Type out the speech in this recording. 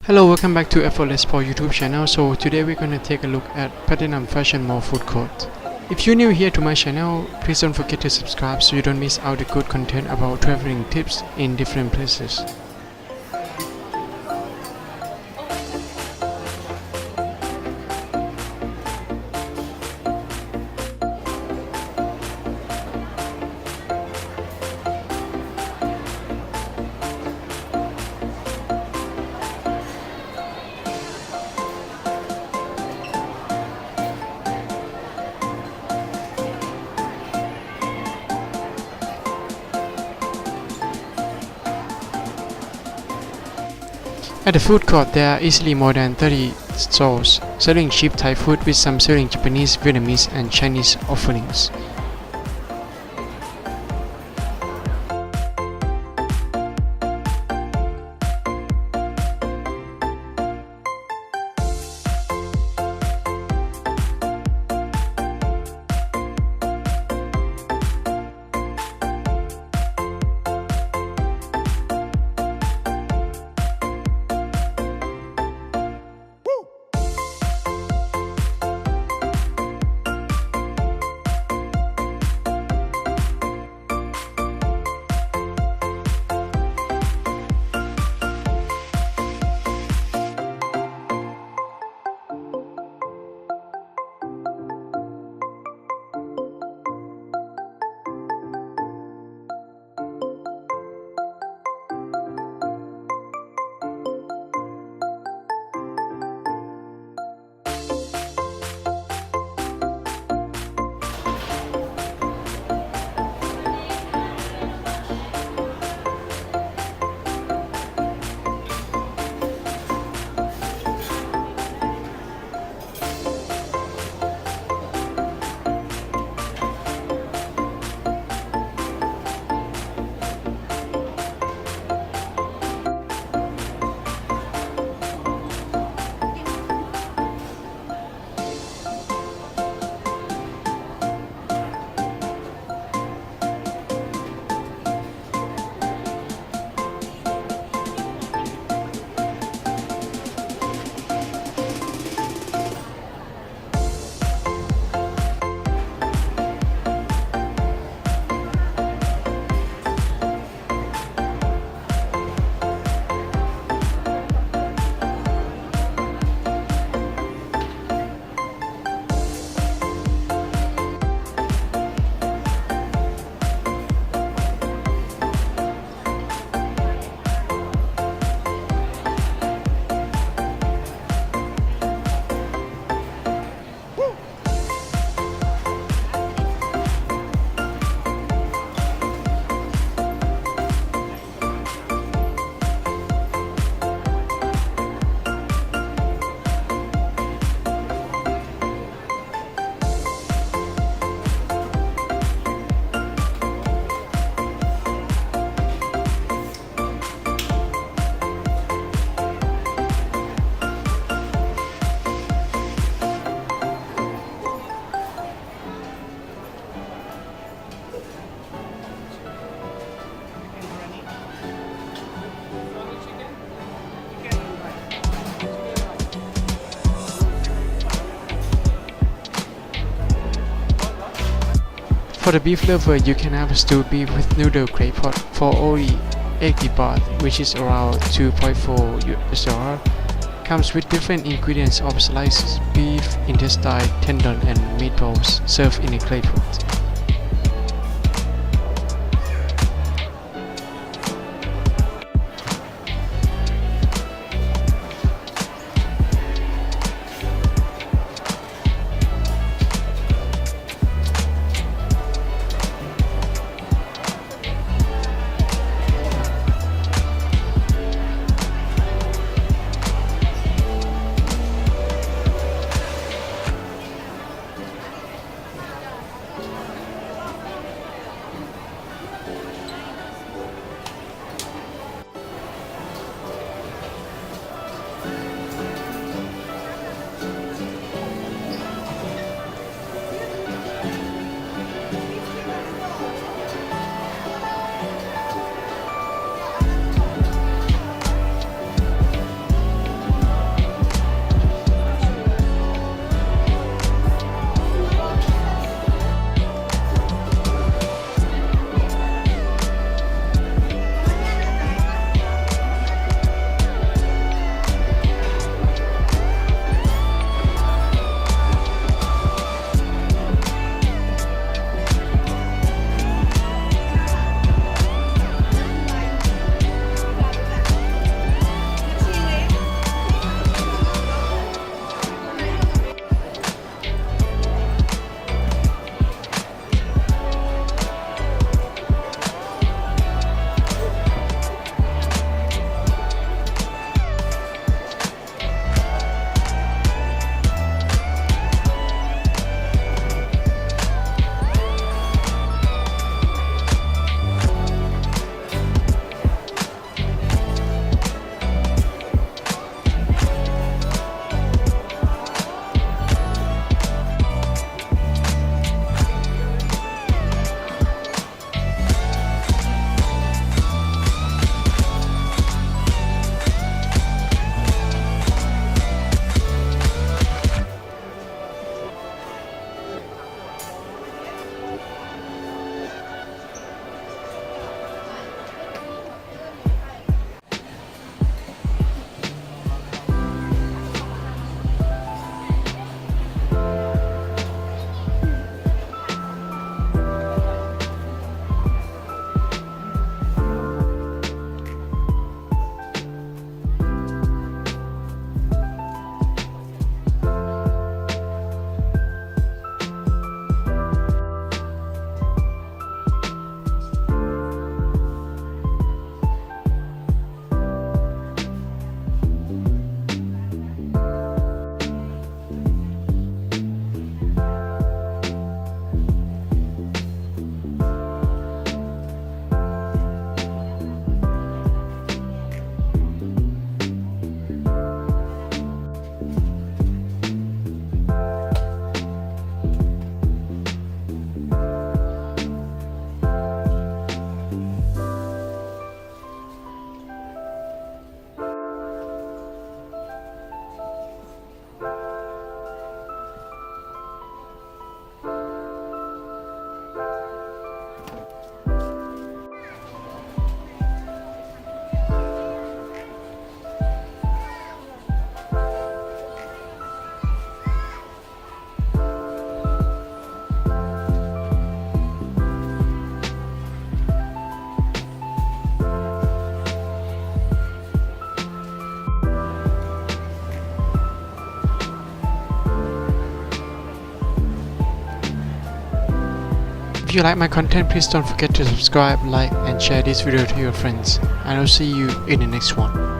Hello, welcome back to Effortless Sport YouTube channel. So today we're gonna take a look at Platinum Fashion Mall food court. If you're new here to my channel, please don't forget to subscribe so you don't miss out the good content about traveling tips in different places. At the food court, there are easily more than 30 stalls selling cheap Thai food with some selling Japanese, Vietnamese, and Chinese offerings. For the beef lover, you can have a stewed beef with noodle clay pot for only 80 baht, which is around 2.4 US. Comes with different ingredients of sliced beef, intestine, tendon, and meatballs served in a clay pot. If you like my content, please don't forget to subscribe, like and share this video to your friends, and I'll see you in the next one.